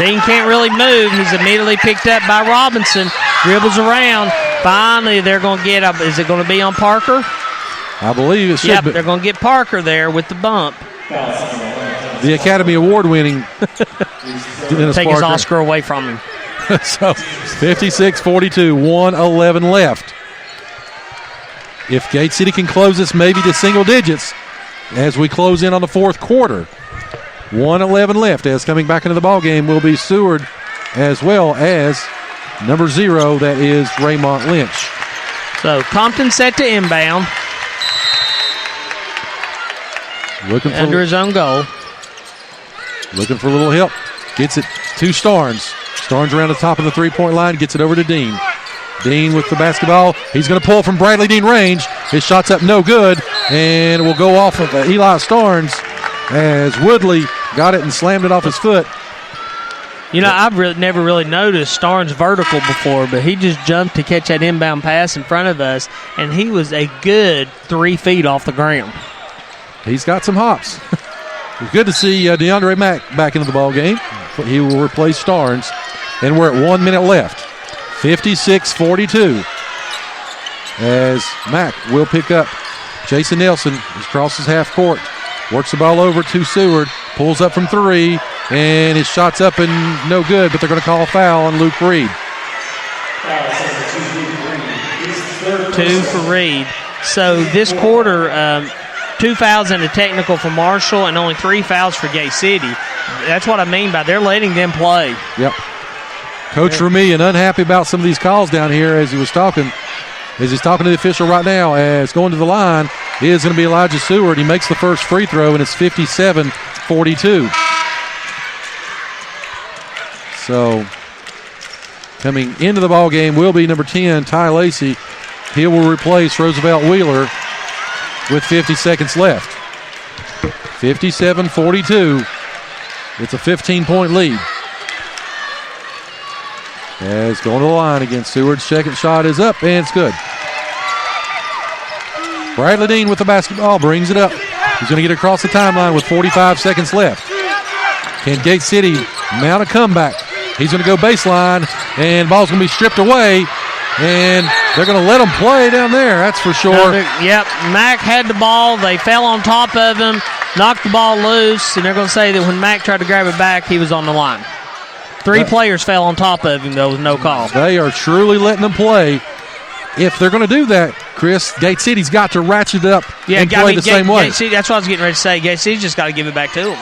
Dean can't really move. He's immediately picked up by Robinson. Dribbles around. Finally, they're going to get up. Is it going to be on Parker? I believe it should be. They're going to get Parker there with the bump. The Academy Award winning. Take his Oscar away from him. So 56-42, 1:11 left. If Gate City can close this maybe to single digits as we close in on the fourth quarter. 1:11 left. As coming back into the ball game will be Seward as well as number 0, that is Raymont Lynch. So Compton set to inbound. Looking for under his own goal. Looking for a little help. Gets it to Starnes. Starnes around the top of the three-point line. Gets it over to Dean. Dean with the basketball. He's going to pull from Bradley Dean range. His shot's up no good. And it will go off of Eli Starnes as Woodley got it and slammed it off his foot. You know, I've never really noticed Starnes vertical before, but he just jumped to catch that inbound pass in front of us, and he was a good 3 feet off the ground. He's got some hops. It's good to see DeAndre Mack back into the ball game. He will replace Starnes. And we're at 1 minute left. 56-42. As Mack will pick up Jason Nelson. He crosses half court. Works the ball over to Seward. Pulls up from 3. And his shot's up and no good, but they're going to call a foul on Luke Reed. 2 for Reed. So this quarter, 2 fouls and a technical for Marshall and only 3 fouls for Gate City. That's what I mean by they're letting them play. Yep. Coach Ramian unhappy about some of these calls down here as he's talking to the official right now. As going to the line is going to be Elijah Seward. He makes the first free throw, and it's 57-42. So coming into the ball game will be number 10, Ty Lacey. He will replace Roosevelt Wheeler with 50 seconds left. 57-42. It's a 15-point lead. As going to the line again. Seward's second shot is up, and it's good. Bradley Dean with the basketball brings it up. He's going to get across the timeline with 45 seconds left. Can Gate City mount a comeback? He's going to go baseline, and the ball's going to be stripped away, and they're going to let him play down there, that's for sure. Yep, Mack had the ball. They fell on top of him, knocked the ball loose, and they're going to say that when Mack tried to grab it back, he was on the line. 3 players fell on top of him, though, with no call. They are truly letting them play. If they're going to do that, Chris, Gate City's got to ratchet it up and play the same way. Gate City, that's what I was getting ready to say. Gate City's just got to give it back to them.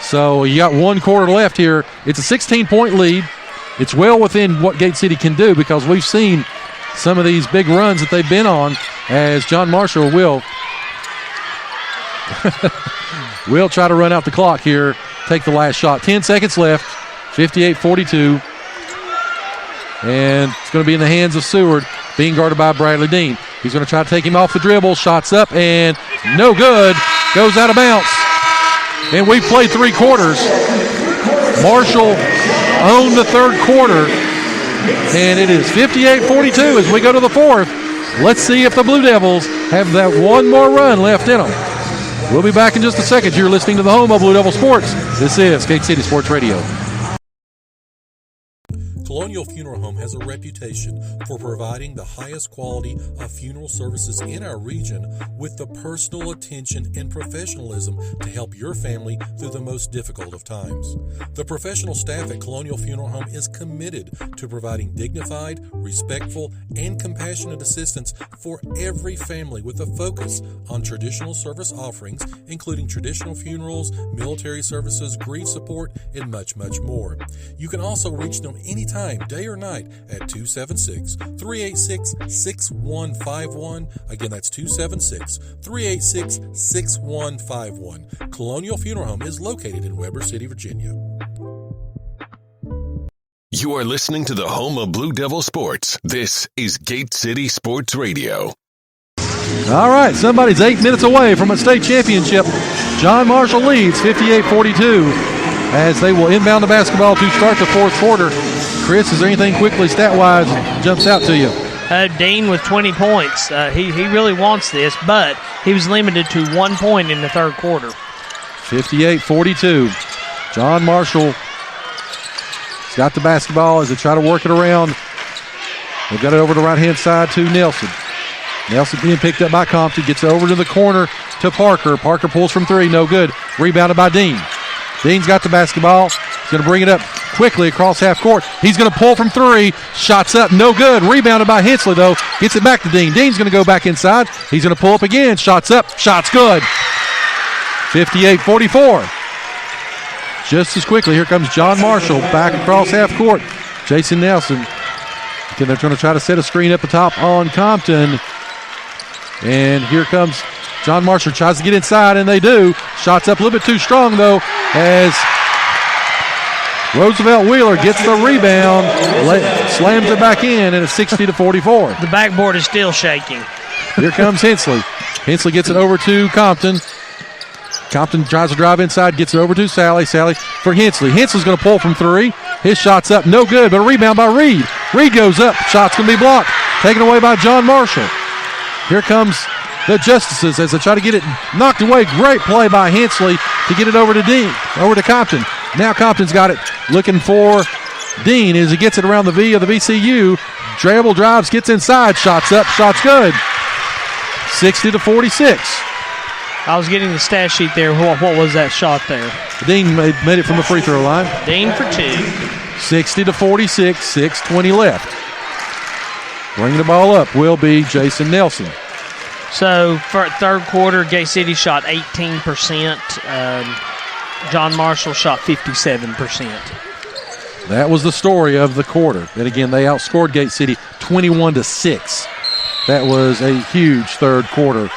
So you got 1 quarter left here. It's a 16-point lead. It's well within what Gate City can do because we've seen some of these big runs that they've been on as John Marshall will try to run out the clock here, take the last shot. 10 seconds left, 58-42. And it's going to be in the hands of Seward, being guarded by Bradley Dean. He's going to try to take him off the dribble. Shots up and no good. Goes out of bounds. And we've played 3 quarters. Marshall owned the third quarter. And it is 58-42 as we go to the fourth. Let's see if the Blue Devils have that one more run left in them. We'll be back in just a second. You're listening to the home of Blue Devil Sports. This is Gate City Sports Radio. Colonial Funeral Home has a reputation for providing the highest quality of funeral services in our region with the personal attention and professionalism to help your family through the most difficult of times. The professional staff at Colonial Funeral Home is committed to providing dignified, respectful, and compassionate assistance for every family with a focus on traditional service offerings, including traditional funerals, military services, grief support, and much, much more. You can also reach them anytime, day or night, at 276-386-6151. Again, that's 276-386-6151. Colonial Funeral Home is located in Weber City, Virginia. You are listening to the home of Blue Devil Sports. This is Gate City Sports Radio. All right, somebody's 8 minutes away from a state championship. John Marshall leads 58-42 as they will inbound the basketball to start the fourth quarter. Chris, is there anything quickly stat-wise jumps out to you? Dean with 20 points. He really wants this, but he was limited to 1 point in the third quarter. 58-42. John Marshall He's got the basketball as they try to work it around. They've got it over to the right-hand side to Nelson. Nelson being picked up by Compton. Gets it over to the corner to Parker. Parker pulls from three. No good. Rebounded by Dean. Dean's got the basketball. He's going to bring it up quickly across half court. He's going to pull from three. Shots up. No good. Rebounded by Hensley, though. Gets it back to Dean. Dean's going to go back inside. He's going to pull up again. Shots up. Shots good. 58-44. Just as quickly, here comes John Marshall back across half court. Jason Nelson. Again, they're trying to try to set a screen up the top on Compton. And here comes John Marshall. Tries to get inside, and they do. Shots up a little bit too strong, though, as Roosevelt Wheeler gets the rebound, slams it back in, and it's 60-44. The backboard is still shaking. Here comes Hensley. Hensley gets it over to Compton. Compton tries to drive inside, gets it over to Sally. Sally for Hensley. Hensley's going to pull from three. His shot's up, no good, but a rebound by Reed. Reed goes up. Shot's going to be blocked. Taken away by John Marshall. Here comes the Justices as they try to get it knocked away. Great play by Hensley to get it over to Dean, over to Compton. Now Compton's got it, looking for Dean as he gets it around the V of the VCU. Dribble drives, gets inside, shots up, shots good. 60-46. I was getting the stat sheet there. What was that shot there? Dean made it from the free throw line. Dean for two. 60-46, 6:20 left. Bringing the ball up will be Jason Nelson. So for third quarter, Gay City shot 18%. John Marshall shot 57%. That was the story of the quarter. And again, they outscored Gate City 21-6. That was a huge third quarter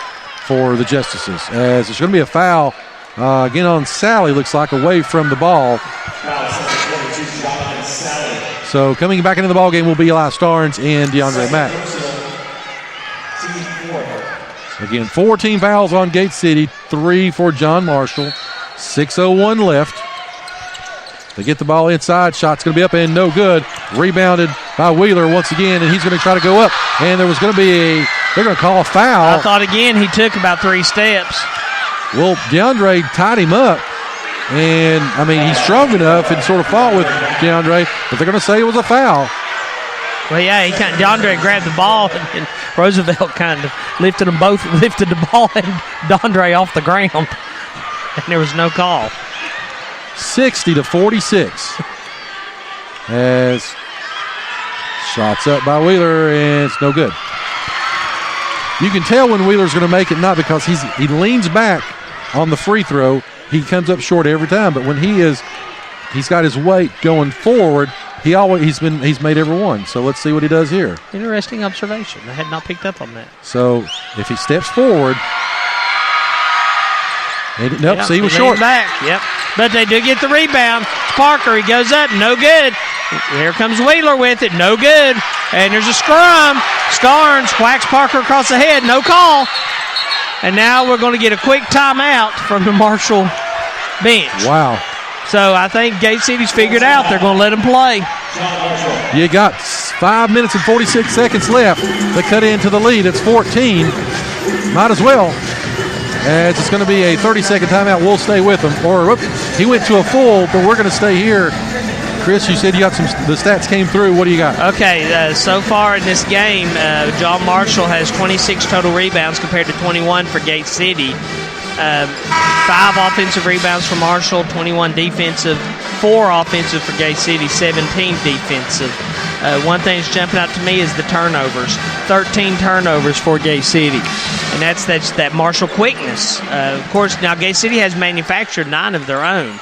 for the Justices. As there's going to be a foul again on Sally, looks like, away from the ball. So coming back into the ball game will be Eli Starnes and DeAndre Mack. Again, 14 fouls on Gate City, 3 for John Marshall. 6:01 left. They get the ball inside. Shot's going to be up and no good. Rebounded by Wheeler once again, and he's going to try to go up. And there was going to be they're going to call a foul. I thought again he took about 3 steps. Well, DeAndre tied him up. And, I mean, he's strong enough and sort of fought with DeAndre, but they're going to say it was a foul. Well, yeah, DeAndre grabbed the ball, and Roosevelt kind of lifted them both, lifted the ball and DeAndre off the ground, and there was no call. 60-46. As shots up by Wheeler, and it's no good. You can tell when Wheeler's going to make it, not because he leans back on the free throw. He comes up short every time, but when he's got his weight going forward, he's made every one. So let's see what he does here. Interesting observation. I had not picked up on that. So if he steps forward, see, he was short. Back, yep. But they do get the rebound. Parker, he goes up, no good. Here comes Wheeler with it, no good. And there's a scrum. Starnes whacks Parker across the head, no call. And now we're going to get a quick timeout from the Marshall bench. Wow. So I think Gate City's figured out they're going to let them play. You got 5 minutes and 46 seconds left to cut into the lead. It's 14. Might as well. As it's going to be a 30-second timeout. We'll stay with them. He went to a full, but we're going to stay here. Chris, you said you got the stats came through. What do you got? Okay, so far in this game, John Marshall has 26 total rebounds compared to 21 for Gate City. 5 offensive rebounds for Marshall, 21 defensive, 4 offensive for Gate City, 17 defensive. One thing that's jumping out to me is the turnovers. 13 turnovers for Gate City. And that's that Marshall quickness. Of course, now Gate City has manufactured 9 of their own.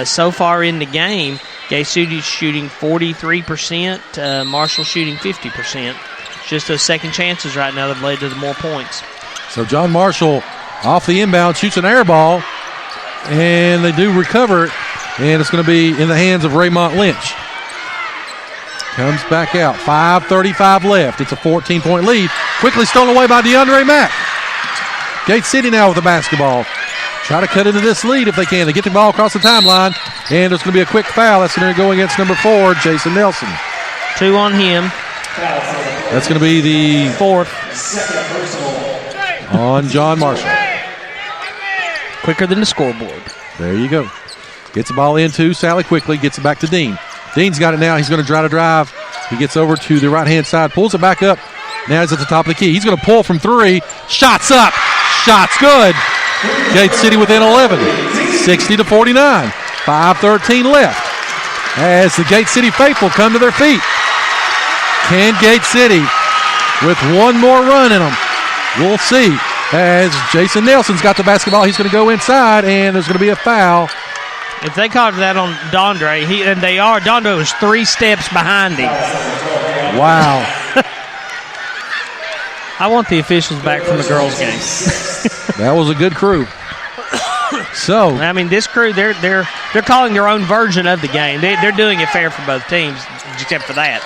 So far in the game, Gate City's shooting 43%, Marshall shooting 50%. It's just those second chances right now that have led to the more points. So John Marshall off the inbound, shoots an air ball, and they do recover it, and it's going to be in the hands of Raymont Lynch. Comes back out, 5:35 left. It's a 14-point lead. Quickly stolen away by DeAndre Mack. Gate City now with the basketball. Try to cut into this lead if they can. They get the ball across the timeline, and there's going to be a quick foul. That's going to go against number 4, Jason Nelson. 2 on him. That's going to be the 4th on John Marshall. Quicker than the scoreboard. There you go. Gets the ball into Sally quickly. Gets it back to Dean. Dean's got it now. He's going to try to drive. He gets over to the right-hand side, pulls it back up. Now he's at the top of the key. He's going to pull from 3. Shots up. Shots good. Gate City within 11. 60-49. 5:13 left. As the Gate City faithful come to their feet. Can Gate City with one more run in them? We'll see. As Jason Nelson's got the basketball, he's going to go inside, and there's going to be a foul. If they called that on Dondre, and they are, Dondre was 3 steps behind him. Wow. I want the officials back from the girls' game. That was a good crew. So I mean, this crew, they're calling their own version of the game. They're doing it fair for both teams, except for that.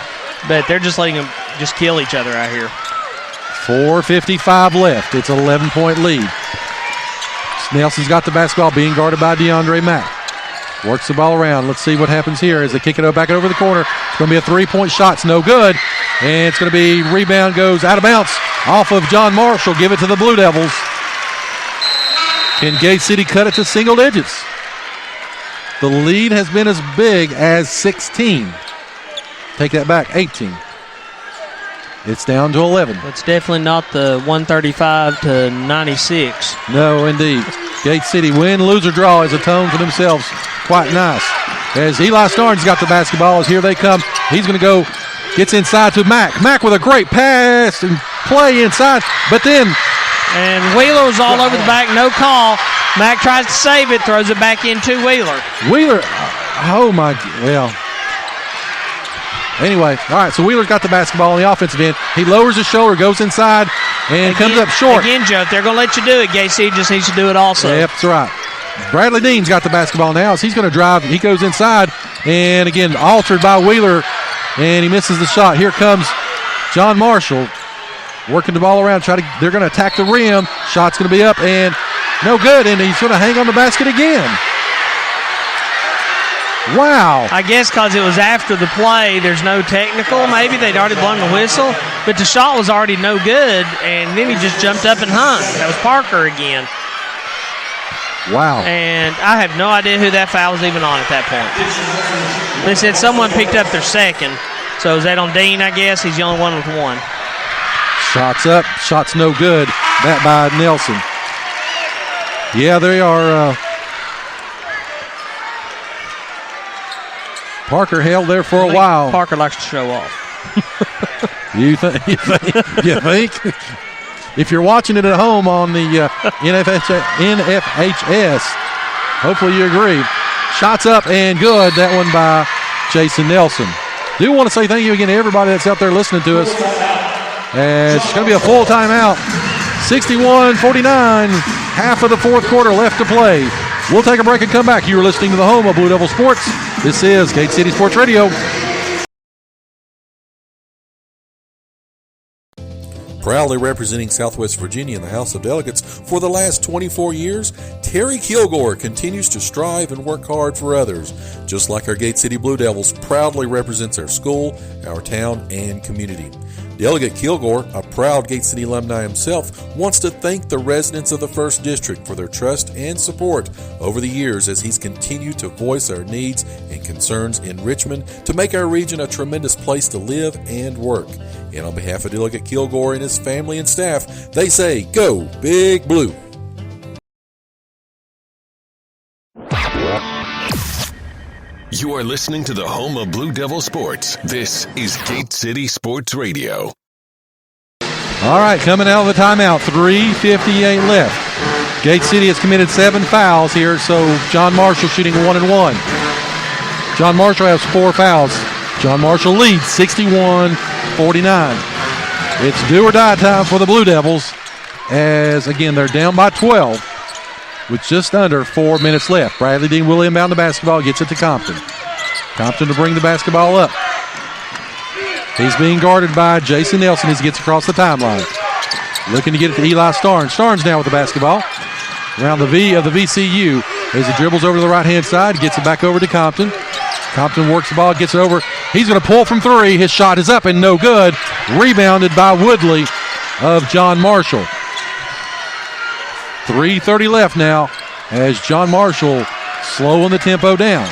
But they're just letting them just kill each other out here. 4:55 left. It's an 11-point lead. Nelson's got the basketball, being guarded by DeAndre Mack. Works the ball around. Let's see what happens here as they kick it back over the corner. It's going to be a 3-point shot. It's no good. And it's going to be rebound goes out of bounds off of John Marshall. Give it to the Blue Devils. Can Gate City cut it to single digits? The lead has been as big as 16. Take that back, 18. It's down to 11. It's definitely not the 135-96. No, indeed. Gate City win, lose, or draw is a tone for themselves. Quite nice. As Eli Starnes got the basketball, as here they come. He's going to go, gets inside to Mack. Mack with a great pass and play inside, but then. And Wheeler was all over the back, no call. Mack tries to save it, throws it back into Wheeler. Wheeler, oh my, well. Anyway, all right, so Wheeler's got the basketball on the offensive end. He lowers his shoulder, goes inside, and comes up short. Again, Joe, if they're going to let you do it, Gate just needs to do it also. Yep, that's right. Bradley Dean's got the basketball now. As he's going to drive. He goes inside, and again, altered by Wheeler, and he misses the shot. Here comes John Marshall, working the ball around. They're going to attack the rim. Shot's going to be up, and no good, and he's going to hang on the basket again. Wow. I guess because it was after the play, there's no technical. Maybe they'd already blown the whistle, but the shot was already no good, and then he just jumped up and hung. That was Parker again. Wow. And I have no idea who that foul was even on at that point. They said someone picked up their second. So is that on Dean, I guess? He's the only one with one. Shots up. Shots no good. That by Nelson. Yeah, they are. Parker held there for a while. Parker likes to show off. You think? If you're watching it at home on the NFHS, hopefully you agree. Shots up and good. That one by Jason Nelson. Do want to say thank you again to everybody that's out there listening to us. It's going to be a full timeout. 61-49. Half of the fourth quarter left to play. We'll take a break and come back. You are listening to the home of Blue Devil Sports. This is Gate City Sports Radio. Proudly representing Southwest Virginia in the House of Delegates for the last 24 years, Terry Kilgore continues to strive and work hard for others. Just like our Gate City Blue Devils proudly represents our school, our town, and community. Delegate Kilgore, a proud Gate City alumni himself, wants to thank the residents of the 1st District for their trust and support over the years as he's continued to voice our needs and concerns in Richmond to make our region a tremendous place to live and work. And on behalf of Delegate Kilgore and his family and staff, they say, go Big Blue. You are listening to the home of Blue Devil Sports. This is Gate City Sports Radio. All right, coming out of the timeout, 3:58 left. Gate City has committed 7 fouls here, so John Marshall shooting 1-1. John Marshall has 4 fouls. John Marshall leads 61-49. It's do or die time for the Blue Devils as, again, they're down by 12 with just under 4 minutes left. Bradley Dean will inbound the basketball, gets it to Compton. Compton to bring the basketball up. He's being guarded by Jason Nelson as he gets across the timeline. Looking to get it to Eli Starnes. Starnes now with the basketball. Around the V of the VCU as he dribbles over to the right-hand side, gets it back over to Compton. Compton works the ball, gets it over. He's going to pull from 3. His shot is up and no good. Rebounded by Woodley of John Marshall. 3:30 left now as John Marshall slowing the tempo down.